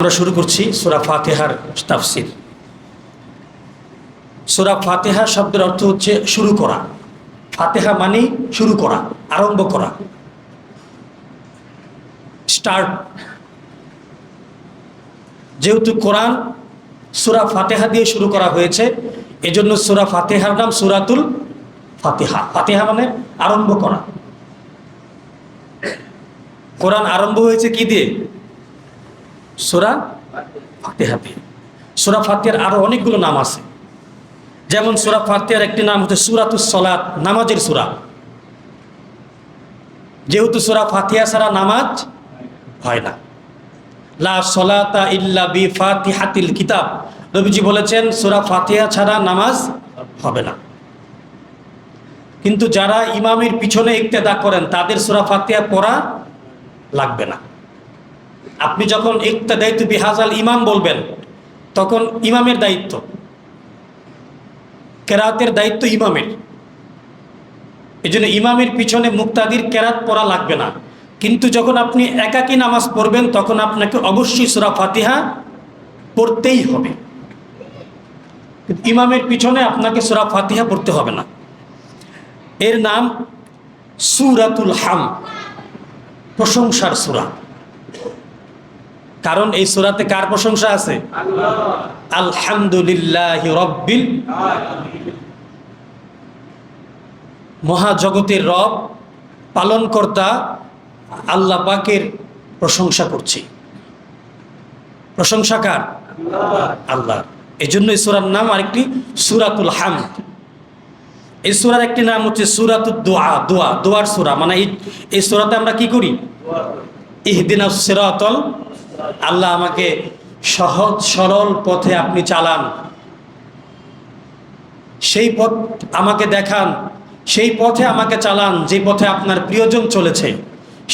আমরা শুরু করছি সূরা ফাতিহার তাফসীর। সূরা ফাতিহা শব্দের অর্থ হচ্ছে শুরু করা। ফাতিহা মানে শুরু করা, আরম্ভ করা, স্টার্ট। যেহেতু কোরআন সূরা ফাতিহা দিয়ে শুরু করা হয়েছে, এজন্য সূরা ফাতিহার নাম সূরাতুল ফাতিহা। ফাতিহা মানে আরম্ভ করা। কোরআন আরম্ভ হয়েছে কি দিয়ে? সূরা ফাতিহা দিয়ে। সূরা ফাতিহার আরো অনেকগুলো নাম আছে, যেমন সূরা ফাতিহার একটি নাম হচ্ছে সূরাতুস সালাত, নামাজের সূরা। যেহেতু সূরা ফাতিহা ছাড়া নামাজ হয় না। লা সলাতা ইল্লা বি ফাতিহাতিল কিতাব, নবীজি বলেছেন সূরা ফাতিহা ছাড়া নামাজ হবে না। কিন্তু যারা ইমামের পিছনে ইক্তেদা করেন তাদের সূরা ফাতিহা পড়া লাগবে না। আপনি যখন ইক্তেদাইতু বিহাজাল ইমাম বলবেন তখন ইমামের দায়িত্ব, কেরাতের দায়িত্ব ইমামের। এই জন্য ইমামের পিছনে মুক্তাদির কেরাত পড়া লাগবে না। কিন্তু যখন আপনি একাকী নামাজ পড়বেন তখন আপনাকে অবশ্যই সূরা ফাতিহা পড়তেই হবে। ইমামের পিছনে আপনাকে সূরা ফাতিহা পড়তে হবে না। এর নাম সূরাতুল হাম, প্রশংসার সূরা। কারণ এই সূরাতে কার প্রশংসা আছে? আলহামদুলিল্লাহি রাব্বিল আলামিন। মহাজগতের রব, পালনকর্তা আল্লাহ পাকের প্রশংসা করছি। প্রশংসা কার? আল্লাহ। এই জন্য এই সূরার নাম আরেকটি সূরাতুল হামদ। এই সূরার একটি নাম হচ্ছে সূরাতুদ দুআ, দোয়া, দোয়ার সূরা। মানে এই সূরাতে আমরা কি করি? ইহদিনাস সিরাতাল, আল্লাহ আমাকে সহজ সরল পথে আপনি চালান, সেই পথ আমাকে দেখান, সেই পথে আমাকে চালান যে পথে আপনার প্রিয়জন চলেছে।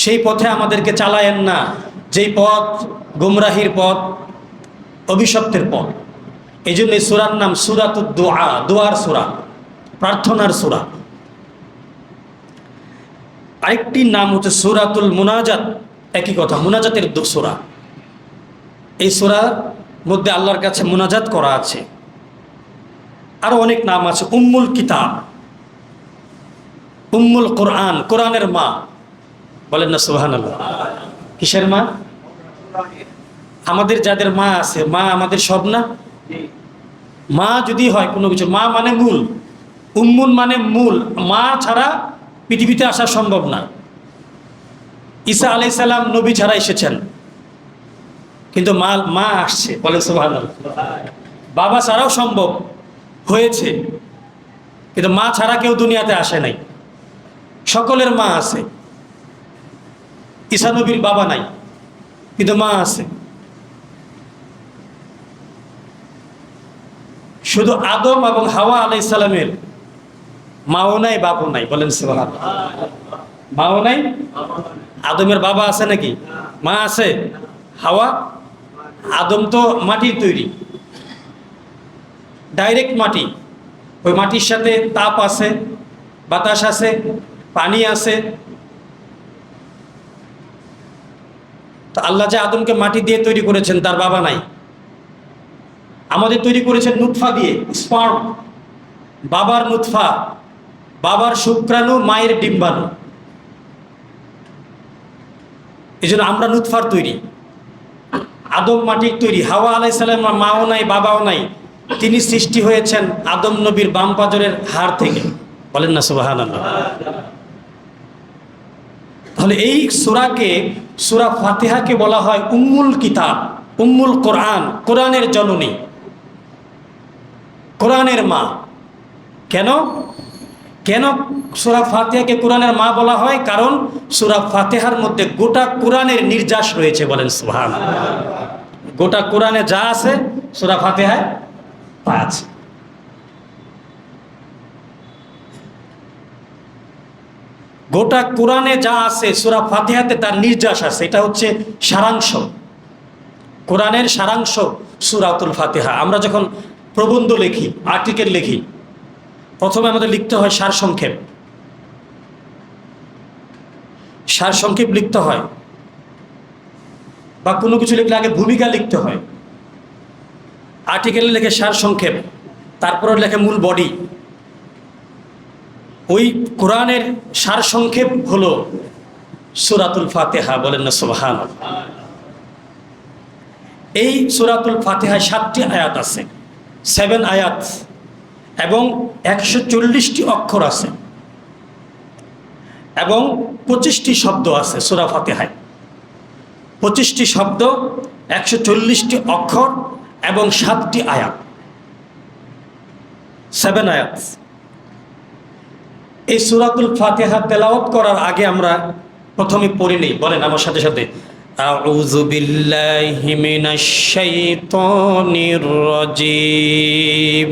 সেই পথে আমাদেরকে চালায়েন না যেই পথ গুমরাহির পথ, অভিশপ্তের পথ। এই জন্য এই সূরার নাম সূরাতুদ দুআ, দোয়ার সূরা, প্রার্থনার সূরা। আরেকটি নাম হচ্ছে সূরাতুল মুনাজাত, একই কথা, মুনাজাতের সূরা। এই সূরার মধ্যে আল্লাহর কাছে মুনাজাত করা আছে। আরো অনেক নাম আছে। উম্মুল কিতাব, উম্মুল কোরআন, কোরআনের মা। বলেন না সুবহানাল্লাহ। কিসের মা? আমাদের যাদের মা আছে, মা আমাদের সব না। মা যদি হয় কোনো কিছু, মা মানে মূল, উম্মুল মানে মূল। মা ছাড়া পৃথিবীতে আসা সম্ভব না। ঈসা আলাইহিস সালাম নবী ছাড়া এসেছেন, কিন্তু মা আসছে। বলেন সুবহানাল্লাহ। বাবা ছাড়াও সম্ভব হয়েছে, কিন্তু মা ছাড়া কেউ দুনিয়াতে আসে নাই। সকলের মা আছে। ঈসা নবীর বাবা নাই, কিন্তু মা আছে। শুধু আদম এবং হাওয়া আলাইহিস সালামের মাও নাই, বাপও নাই। বলেন সুবহানাল্লাহ। মাও নাই, আদমের বাবা আছে নাকি? মা আছে? হাওয়া? আদম তো মাটির তৈরি, ডাইরেক্ট মাটি। ওই মাটির সাথে তাপ আছে, বাতাস আছে, পানি আছে। তো আল্লাহ যে আদমকে মাটি দিয়ে তৈরি করেছেন, তার বাবা নাই। আমাদের তৈরি করেছেন নুতফা দিয়ে, স্পার্ম, বাবার নুতফা, বাবার শুক্রাণু, মায়ের ডিম্বাণু। এই জন্য আমরা নুতফার তৈরি। আদম মাটির তৈরি। হাওয়া আলাইহিস সালাম মাও নাই, বাবাও নাই। তিনি সৃষ্টি হয়েছেন আদম নবীর বাম পাজরের হাড় থেকে। বলেন না সুবহানাল্লাহ। তাহলে এই সূরাকে, সূরা ফাতিহাকে বলা হয় উম্মুল কিতাব, উম্মুল কোরআন, কোরআনের জননী, কোরআনের মা। কেন কেন সূরা ফাতিহাকে কোরআনের মা বলা হয়? কারণ সূরা ফাতিহার মধ্যে গোটা কোরআনের নির্যাস রয়েছে। বলেন সুবহানাল্লাহ। গোটা কোরআনে যা আছে সূরা ফাতিহায় তা আছে। গোটা কোরআনে যা আছে সূরা ফাতিহাতে তার নির্যাস আছে। এটা হচ্ছে সারাংশ, কোরআনের সারাংশ সূরাতুল ফাতিহা। আমরা যখন প্রবন্ধ লিখি, আর্টিকেল লিখি, প্রথমে আমাদের লিখতে হয় সারসংক্ষেপ। সারসংক্ষেপ লিখতে হয়। বা কোনো কিছু লিখলে আগে ভূমিকা লিখতে হয়, আর্টিকেলে লেখে সার সংক্ষেপ, তারপরে লেখে মূল বডি। ওই কোরআনের সার সংক্ষেপ হলো সূরাতুল ফাতিহা। বলেন না সুবহানাল্লাহ। এই সূরাতুল ফাতিহায় 7টি আয়াত আছে, 7 আয়াত, এবং 140টি অক্ষর আছে এবং 25টি শব্দ আছে সূরা ফাতিহায়। 25টি শব্দ, 140টি অক্ষর এবং 7টি আয়াত, 7 আয়াত। এই সূরাতুল ফাতিহা তেলাওয়াত করার আগে আমরা প্রথমে পড়ে নেই, বলেন আমার সাথে সাথে, আউযু বিল্লাহি মিনাশ শাইতানির রাজীম,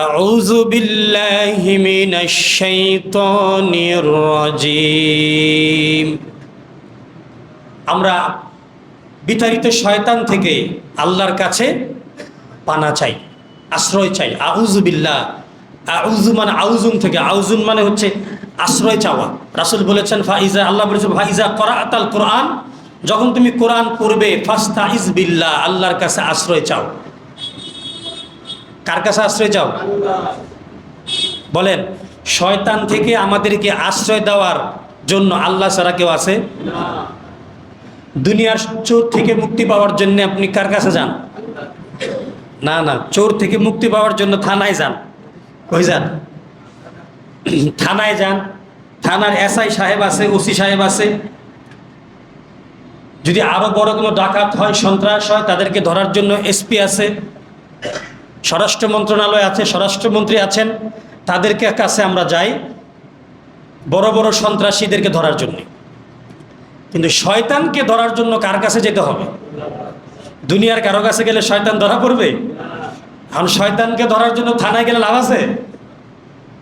আউযু বিল্লাহি মিনাশ শাইতানির রাজীম। আমরা বিতাড়িত শয়তান থেকে আল্লাহর কাছে পানা চাই, আশ্রয় চাই। আউযু বিল্লাহ, আউযু মানে আউজুন থেকে, আউজুন মানে হচ্ছে আশ্রয় চাওয়া। রাসূল বলেছেন ফাইজা, আল্লাহ বলেছেন ফাইজা করাআতাল কোরআন, যখন তুমি কোরআন পড়বে ফাস্তাইজ বিল্লাহ, আল্লাহর কাছে আশ্রয় চাও। কার কাছে আশ্রয় চাও? বলেন, শয়তান থেকে আমাদেরকে আশ্রয় দেওয়ার জন্য আল্লাহ ছাড়া কেউ আছে? দুনিয়ার চোর থেকে মুক্তি পাওয়ার জন্য আপনি কার কাছে যান? না না, চোর থেকে মুক্তি পাওয়ার জন্য থানায় যান। কই যান? থানায় যান। থানার এসআই সাহেব আছে, ওসি সাহেব আছে। যদি আরো বড় কোনো ডাকাত হয়, সন্ত্রাস হয়, তাদেরকে ধরার জন্য এসপি আছে, স্বরাষ্ট্র মন্ত্রণালয় আছে, স্বরাষ্ট্রমন্ত্রী আছেন। তাদেরকে কাছে আমরা যাই বড় বড় সন্ত্রাসীদেরকে ধরার জন্য। কিন্তু শয়তানকে ধরার জন্য কার কাছে যেতে হবে? দুনিয়ার কারো কাছে গেলে শয়তান ধরা পড়বে? এখন শয়তানকে ধরার জন্য থানায় গেলে লাভ আছে?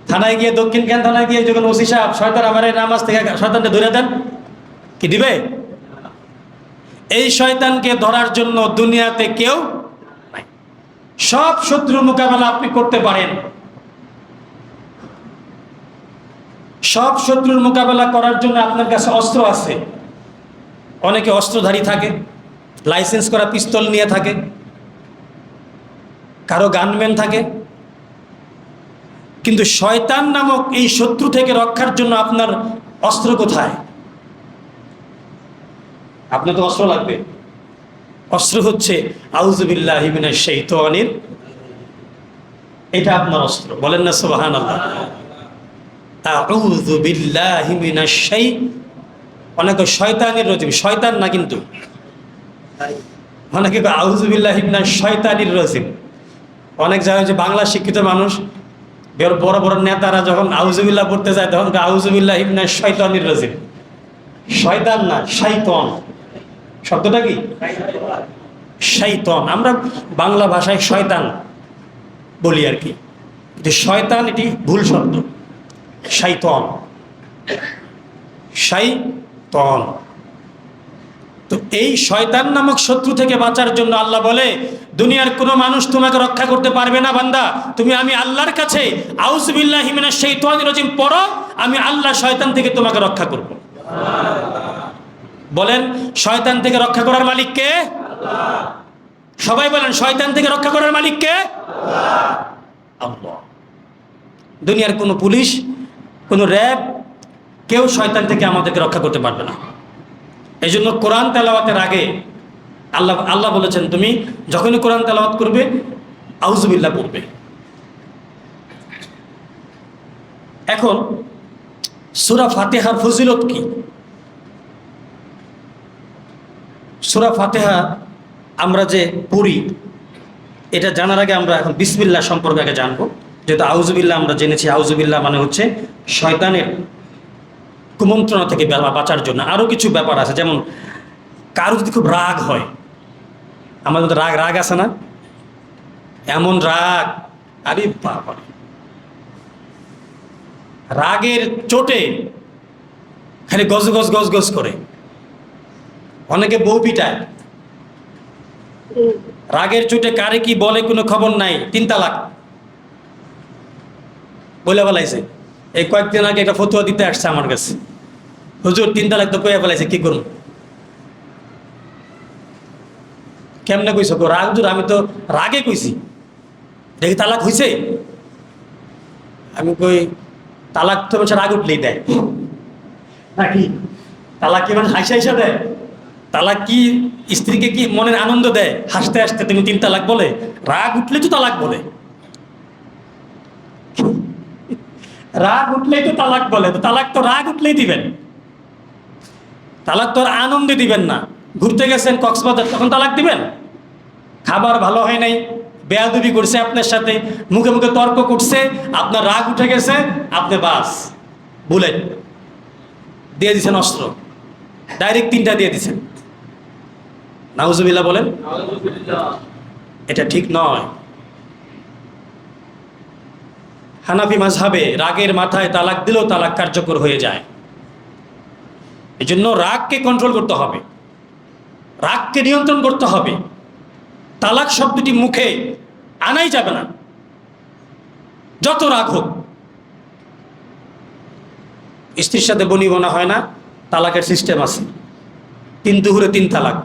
থানায় গিয়ে, দক্ষিণ খান থানায় গিয়ে যখন ওসি সাহেব শয়তান আমার এই নামাজ থেকে শয়তানকে ধরে দেন, কি দিবে? এই শয়তানকে ধরার জন্য দুনিয়াতে কেউ নাই। সব শত্রুর মোকাবেলা আপনি করতে পারেন। সব শত্রুর মোকাবেলা করার জন্য আপনার কাছে অস্ত্র আছে। অনেকে অস্ত্রধারী থাকে, লাইসেন্স করা পিস্তল নিয়ে থাকে, কারো গানম্যান থাকে। কিন্তু শয়তান নামক এই শত্রু থেকে রক্ষার জন্য আপনার অস্ত্র কোথায়? আপনার তো অস্ত্র লাগবে। অস্ত্র হচ্ছে আউযু বিল্লাহি মিনাশ শাইতানির, এটা আপনার অস্ত্র। বলেন না সুবহানাল্লাহ। আউযু বিল্লাহি মিনাশ অনেকে শয়তানির রাজিম, শয়তান না কিন্তু, অনেকে আউযু বিল্লাহি মিনাশ শয়তানির রাজিম। অনেক জায়গায় যে বাংলা শিক্ষিত মানুষ, বড় বড় নেতারা যখন আউযুবিল্লাহ পড়তে যায় তখন আউযুবিল্লাহি মিনাশ শাইতানির রাজিম। শয়তান না, শাইতান। শব্দটা কি? শাইতান। আমরা বাংলা ভাষায় শয়তান বলি আর কি, কিন্তু শয়তান এটি ভুল শব্দ। শাইতান, শাইতান। তো এই শয়তান নামক শত্রু থেকে বাঁচার জন্য আল্লাহ বলে, দুনিয়ার কোনো মানুষ তোমাকে রক্ষা করতে পারবে না বান্দা। তুমি আমি আল্লাহর কাছে আউযু বিল্লাহি মিনাশ শাইতানির রাজিম পড়ো, আমি আল্লাহ শয়তান থেকে তোমাকে রক্ষা করব। বলেন, শয়তান থেকে রক্ষা করার মালিক কে? আল্লাহ। সবাই বলেন, শয়তান থেকে রক্ষা করার মালিক কে? আল্লাহ। দুনিয়ার কোনো পুলিশ, কোনো র্যাব, কেউ শয়তান থেকে আমাদেরকে রক্ষা করতে পারবে না। এই জন্য কোরআন তেলাওয়াতের আগে আল্লাহ বলেছেন, তুমি যখনই কোরআন তেলাওয়াত করবে আউযু বিল্লাহ পড়বে। এখন সূরা ফাতিহার ফজিলত কি? সূরা ফাতিহা আমরা যে পড়ি, এটা জানার আগে আমরা এখন বিসমিল্লাহ সম্পর্কে আগে জানবো। যেহেতু আউযু বিল্লাহ আমরা জেনেছি, আউযু বিল্লাহ মানে হচ্ছে শয়তানের কুমন্ত্রণা থেকে বাঁচার জন্য। আরও কিছু ব্যাপার আছে, যেমন কারো যদি খুব রাগ হয়, আমাদের তো রাগ আছে না? এমন রাগ, আরে বাবা, রাগের চোটে খালি গজ গজ গজ গজ করে। অনেকে বউ পিটায় রাগের চোটে, কারে কি বলে কোনো খবর নাই, 3 তালাক বলে বলাইছে। এই কয়েকদিন আগে একটা ফতুয়া দিতে আসছে আমার কাছে, হুজুর 3 তালাক তো কইয়া ফেলাইছে, কি করুন? কেমনে কইছো? রাগ হুজুর, আমি তো রাগে কইছি। দেখি তালাক হইছে? আমি কই তালাক তো মানুষের রাগ উঠলেই দেয় নাকি? তালাক কি মানুষ হাসা হাসা দেয়? তালাক কি স্ত্রীকে কি মনের আনন্দ দেয়? হাসতে হাসতে তুমি 3 তালাক বলে? রাগ উঠলে তো তালাক বলে। রাগ উঠলেই তো তালাক বলে। তো তালাক তো রাগ উঠলেই দিবেন, তালাক তো আর আনন্দে দিবেন না। ঘুরতে গেছেন কক্সবাজার, তখন তালাক দিবেন? খাবার ভালো হয় নাই, বেয়াদবি করছে আপনার সাথে, মুখে মুখে তর্ক করছে, আপনার রাগ উঠে গেছে, আপনি বাস বুলেট দিয়ে দিছেন, অস্ত্র ডাইরেক্ট 3টা দিয়ে দিছেন। নাউজুবিল্লাহ বলেন। এটা ঠিক নয়। হানাফি মাযহাবে রাগের মাথায় তালাক দিলেও তালাক কার্যকর হয়ে যায়। এই জন্য রাগকে কন্ট্রোল করতে হবে, রাগকে নিয়ন্ত্রণ করতে হবে। তালাক শব্দটি মুখে আনাই যাবে না, যত রাগ হোক। স্ত্রীর সাথে বনিবনা হয় না, তালাকের সিস্টেম আছে। 3 তুহুরে 3 তালাক,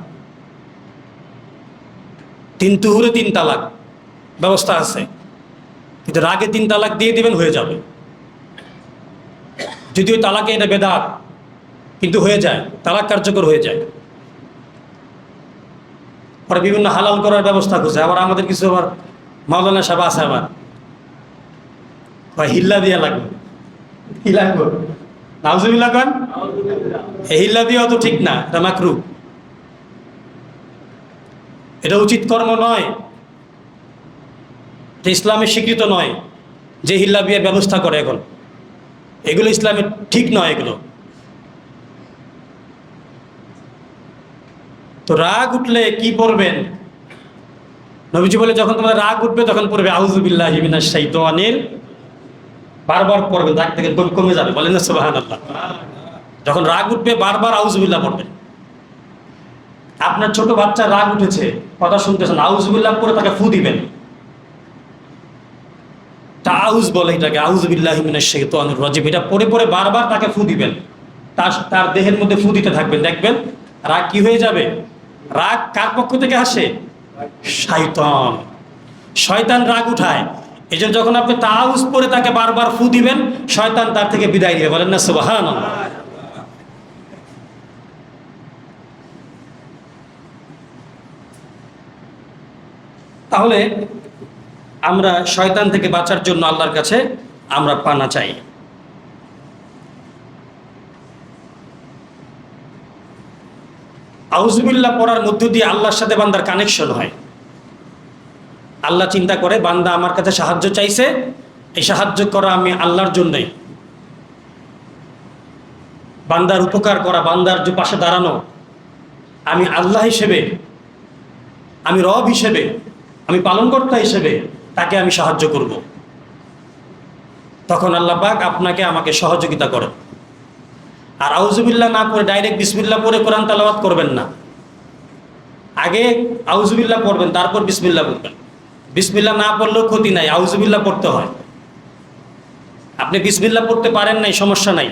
3 তুহুরে 3 তালাক ব্যবস্থা আছে। কিন্তু রাগে 3 তালাক দিয়ে দিবেন, হয়ে যাবে। যদিও তালাকে এটা বেদাত, কিন্তু হয়ে যায়, তালাক কার্যকর হয়ে যায়। পরে বিভিন্ন হালাল করার ব্যবস্থা করছে। আবার আমাদের কিছু আবার মাওলানা সাহেব আছে, আবার হিল্লা দিয়া লাগবে। কি লাগবে? নাউজুবিল্লাহ কন। এই হিল্লা দিয়েও তো ঠিক না, এটা মাকরু, এটা উচিত কর্ম নয়, এটা ইসলামের স্বীকৃত নয়। যে হিল্লা বিয়ের ব্যবস্থা করে এখন, এগুলো ইসলামের ঠিক নয় এগুলো। তো রাগ উঠলে কি পড়বেন? নবীজি বলে, যখন তোমার রাগ উঠবে তখন পড়বে আউযুবিল্লাহি মিনাশ শাইতানির, বারবার পড়বেন, রাগ থেকে কমে যাবে। বলেন না সুবহানাল্লাহ। যখন রাগ উঠবে বারবার আউযুবিল্লাহ পড়বেন। আপনার ছোট বাচ্চা রাগ উঠেছে, কথা শুনতেছেন, আউযুবিল্লাহ পড়ে তাকে ফু দিবেন। তাউজ বলে এটাকে, আউযুবিল্লাহি মিনাশ শাইতানির রাজিম। এটা পড়ে পড়ে বারবার তাকে ফু দিবেন, তার দেহের মধ্যে ফু দিতে থাকবেন। দেখবেন রাগ কি হয়ে যাবে। রাগ কার পক্ষ থেকে আসে? শয়তান। শয়তান রাগ উঠায়। এই জন্য যখন আপনি তাউজ পড়ে তাকে বারবার ফু দিবেন, শয়তান তার থেকে বিদায় নিবে। বলেন না সুবহানাল্লাহ। তাহলে আমরা শয়তান থেকে বাঁচার জন্য আল্লাহর কাছে আমরা পানা চাই। আউযুবিল্লাহ পড়ার মধ্য দিয়ে আল্লাহর সাথে বান্দার কানেকশন হয়। আল্লাহ চিন্তা করে, বান্দা আমার কাছে সাহায্য চাইছে, এই সাহায্য করা আমি আল্লাহর জন্যই। বান্দার উপকার করা, বান্দার যে পাশে দাঁড়ানো, আমি আল্লাহ হিসেবে, আমি রব হিসেবে, আমি পালনকর্তা হিসেবে তাকে আমি সাহায্য করব। তখন আল্লাহ পাক আপনাকে আমাকে সহযোগিতা করেন। আর আউযুবিল্লাহ না পড়ে ডাইরেক্ট বিসমিল্লাহ পড়ে কোরআন তেলাওয়াত করবেন না। আগে আউযুবিল্লাহ পড়বেন, তারপর বিসমিল্লাহ পড়বেন। বিসমিল্লাহ না পড়লেও ক্ষতি নাই, আউযুবিল্লাহ পড়তে হয়। আপনি বিসমিল্লাহ পড়তে পারেন নাই, সমস্যা নাই,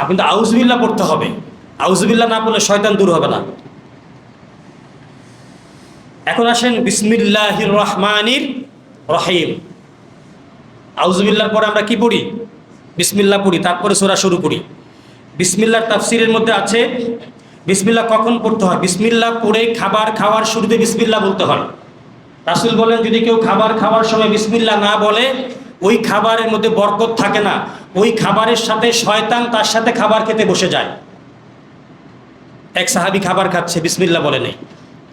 আপনি তো আউযুবিল্লাহ পড়তে হবে। আউযুবিল্লাহ না পড়লে শয়তান দূর হবে না। এখন আসেন বিসমিল্লাহির রহমানির রহিম। আউযুবিল্লাহর পরে আমরা কি পড়ি? বিসমিল্লাহ পড়ি, তারপরে সূরা শুরু করি। বিসমিল্লাহর তাফসীরের মধ্যে আছে বিসমিল্লাহ কখন পড়তে হয়। বিসমিল্লাহ পড়ে খাবার খাওয়ার শুরুতে বিসমিল্লাহ বলতে হয়। রাসূল বলেন, যদি কেউ খাবার খাওয়ার সময় বিসমিল্লাহ না বলে, ওই খাবারের মধ্যে বরকত থাকে না, ওই খাবারের সাথে শয়তান তার সাথে খাবার খেতে বসে যায়। এক সাহাবী খাবার খাচ্ছে, বিসমিল্লাহ বলে নেই।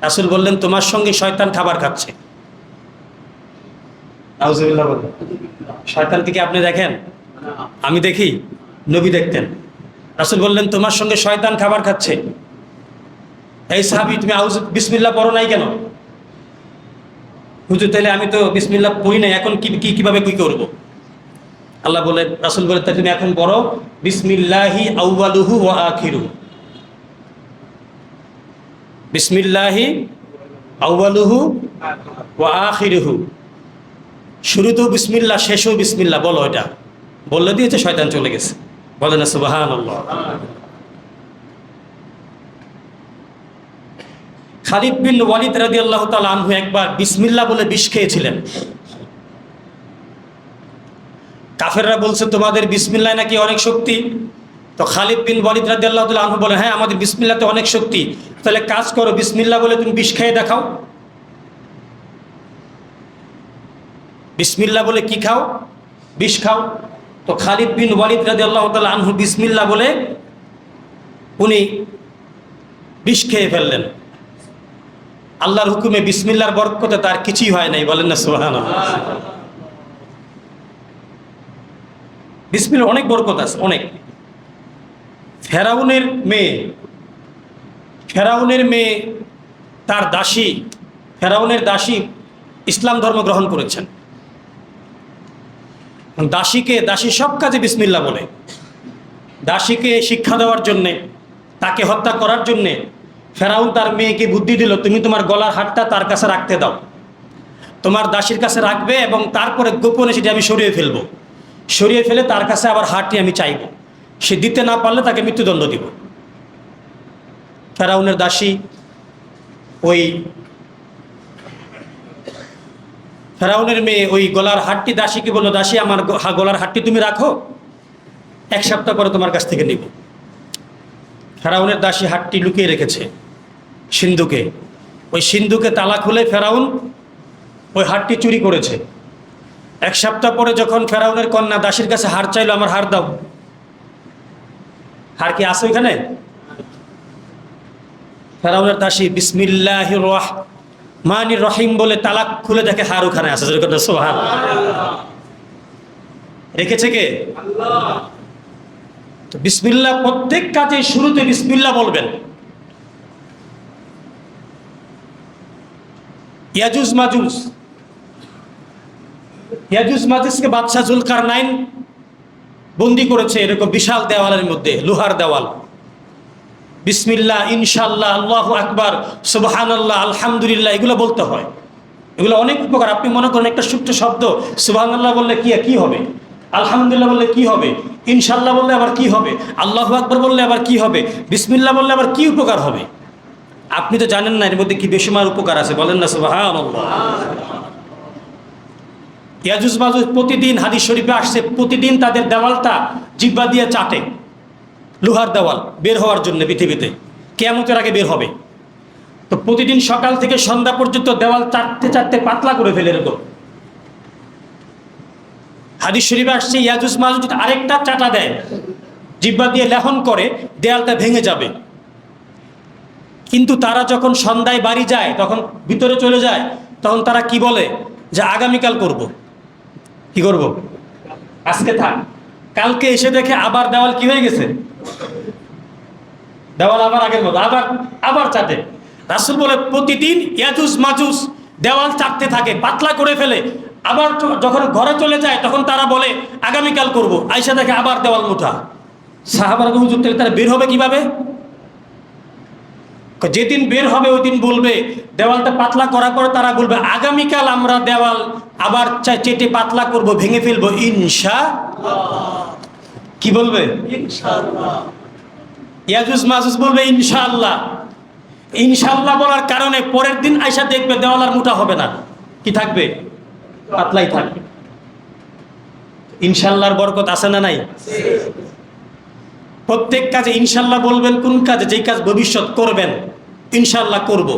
রাসূল বললেন, তোমার সঙ্গে শয়তান খাবার খাচ্ছে। নাউজুবিল্লাহ বলেন। শয়তানকে কি আপনি দেখেন? আমি দেখি, নবী দেখতেন। রাসূল বললেন, তোমার সঙ্গে শয়তান খাবার খাচ্ছে। এই সাহাবী, তুমি বিসমিল্লাহ পড়ো নাই কেন? হুজুর, তাহলে আমি তো বিসমিল্লাহ পড়ি নাই, এখন কিভাবে কি করব? আল্লাহ বলে, রাসূল বলে, তাই তুমি এখন পড়ো বিসমিল্লাহি আউয়ালুহু ওয়া আখিরুহু। বিসমিল্লাহি আউয়ালুহু ওয়া আখিরুহু। শুরুতেও বিসমিল্লাহ, শেষেও বিসমিল্লাহ বলো। এটা বললে দিয়েছে, শয়তান চলে গেছে। বলেন না সুবহানাল্লাহ। খালিদ বিন ওয়ালিদ রাদিয়াল্লাহু তাআলা আনহু একবার বিসমিল্লাহ বলে বিষ খেয়েছিলেন। কাফেররা বলছে তোমাদের বিসমিল্লাহ নাকি অনেক শক্তি। তো খালিদ বিন ওয়ালিদ রাদিয়াল্লাহু তাআলা আনহু বলে, হ্যাঁ আমাদের বিসমিল্লাহতে অনেক শক্তি। তাহলে কাজ করো, বিসমিল্লাহ বলে তুমি বিষ খেয়ে দেখাও। বিসমিল্লাহ বলে কি খাও? বিষ খাও। তো খালিদ বিন ওয়ালিদ রাদিয়াল্লাহু তাআলা আনহু বিসমিল্লাহ বলে উনি বিষ খেয়ে ফেললেন। আল্লাহর হুকুমে বিসমিল্লাহর বরকতে তার কিছুই হয় নাই। বলেন না সুবহানাল্লাহ। বিসমিল্লাহ অনেক বরকত আছে, অনেক। ফেরাউনের মেয়ে তার দাসী, ফেরাউনের দাসী ইসলাম ধর্ম গ্রহণ করেছেন। দাসী সব কাজে বিসমিল্লাহ বলে। দাসীকে শিক্ষা দেওয়ার জন্যে, তাকে হত্যা করার জন্যে ফেরাউন তার মেয়েকে বুদ্ধি দিল, তুমি তোমার গলার হারটা তার কাছে রাখতে দাও, তোমার দাসীর কাছে রাখবে এবং তারপরে গোপনে সেটি আমি সরিয়ে ফেলবো, সরিয়ে ফেলে তার কাছে আবার হারটি আমি চাইব, সে দিতে না পারলে তাকে মৃত্যুদণ্ড দিব। ফেরাউনের দাসী ওই ফেরাউনের মেয়ে ওই গলার হারটি দাসীকে বললো, দাসী আমার গলার হারটি তুমি রাখো, 1 সপ্তাহ পরে তোমার কাছ থেকে নিব। ফেরাউনের দাসী হারটি লুকিয়ে রেখেছে সিন্ধুকে। ওই সিন্ধুকে তালা খুলে ফেরাউন ওই হারটি চুরি করেছে। 1 সপ্তাহ পরে যখন ফেরাউনের কন্যা দাসীর কাছে হার চাইলো, আমার হার দাও, হার কি আছে ওইখানে? ফেরাউনের দাসী বিসমিল্লাহির রহমানির রহিম বলে তালা খুলে দেখে হার ওখানে আছে। সুবহানাল্লাহ। রেখেছে কে? আল্লাহ। তো বিসমিল্লাহ প্রত্যেক কাজে শুরুতে বিসমিল্লাহ বলবেন। ইয়াজুজ মাজুজকে বাদশাহ জুলকারনাইন বন্দি করেছে এরকম বিশাল দেওয়ালের মধ্যে, লোহার দেওয়াল। বিসমিল্লাহ, ইনশাআল্লাহ, আল্লাহু আকবার, সুবহানাল্লাহ, আলহামদুলিল্লাহ এগুলো বলতে হয়। এগুলো অনেক উপকার। আপনি মনে করেন একটা ছোট্ট শব্দ সুবহানাল্লাহ বললে কি হবে, আলহামদুলিল্লাহ বললে কি হবে, ইনশাআল্লাহ বললে আবার কি হবে, আল্লাহু আকবার বললে আবার কি হবে, বিসমিল্লাহ বললে আবার কি উপকার হবে। আপনি তো জানেন না এর মধ্যে কি বেশুমার উপকার আছে। বলেন না সুবহানাল্লাহ। ইয়াজুজ মাজুজ প্রতিদিন, হাদিস শরীফে আসছে, প্রতিদিন তাদের দেওয়ালটা জিহ্বা দিয়ে চাটে, লোহার দেওয়াল বের হওয়ার জন্য পৃথিবীতে, কিয়ামতের আগে বের হবে। তো প্রতিদিন সকাল থেকে সন্ধ্যা পর্যন্ত দেওয়াল চাটতে চাটতে পাতলা করে ফেলে এরকম। হাদিস শরীফে আসছে ইয়াজুজ মাজুজ আরেকটা চাটা দেয়, জিহ্বা দিয়ে লেহন করে, দেয়ালটা ভেঙে যাবে। কিন্তু তারা যখন সন্ধ্যায় বাড়ি যায়, তখন ভিতরে চলে যায়, তখন তারা কি বলে যে আগামীকাল করব। কি করব? আজকে থাক। কালকে এসে দেখে আবার দেওয়াল কি হয়ে গেছে, দেওয়াল আবার আগের মতো, আবার চাটে। রাসূল বলে প্রতিদিন ইয়াজুজ মাজুজ দেওয়াল চাটতে থাকে, পাতলা করে ফেলে। আবার যখন ঘরে চলে যায় তখন তারা বলে আগামীকাল করব, আইসা দেখে আবার দেওয়াল মুঠা। সাহাবারা হুজুর তারা বের হবে কিভাবে? যেদিন বের হবে ওই দিন বলবে, দেওয়ালটা পাতলা করার পরে তারা বলবে আগামীকাল আমরা দেওয়াল আবার চেটে পাতলা করব, ভেঙে ফেলবো ইনশাআল্লাহ। কি বলবে? ইনশাআল্লাহ। ইয়াজুজ মাজুজ বলবে ইনশাআল্লাহ। ইনশাআল্লাহ বলার কারণে পরের দিন আয়সা দেখবে দেওয়াল আর মোটা হবে না, কি থাকবে? পাতলাই থাকবে। ইনশাআল্লাহর বরকত আছে না নাই? প্রত্যেক কাজে ইনশাআল্লাহ বলবেন। কোন কাজে? যেই কাজ ভবিষ্যৎ করবেন, ইনশাআল্লাহ করব,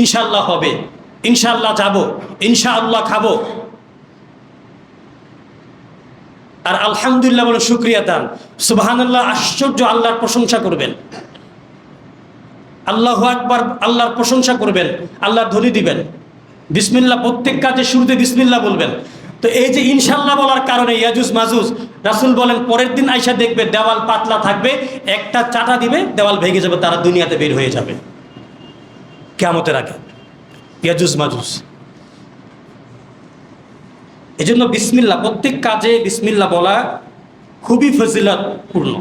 ইনশাআল্লাহ হবে, ইনশাআল্লাহ যাব, ইনশাআল্লাহ খাবো। আর আলহামদুলিল্লাহ বলে শুকরিয়া দান, সুবহানাল্লাহ, আশ্চর্য, আল্লাহর প্রশংসা করবেন, আল্লাহু আকবার, আল্লাহর প্রশংসা করবেন, আল্লাহর ধ্বনি দিবেন। বিসমিল্লাহ, প্রত্যেক কাজে শুরুতে বিসমিল্লাহ বলবেন। তো এই যে ইনশাআল্লাহ বলার কারণে ইয়াজুজ মাজুজ, রাসূল বলেন পরের দিন আইসা দেখবে দেওয়াল পাতলা থাকবে, একটা চাটা দিবে দেওয়াল ভেঙে যাবে, তারা দুনিয়াতে বের হয়ে যাবে কিয়ামতের আগে। ইয়াজুজ মাজুজ। এজন্য বিসমিল্লাহ, প্রত্যেক কাজে বিসমিল্লাহ বলা খুবই ফজিলতপূর্ণ।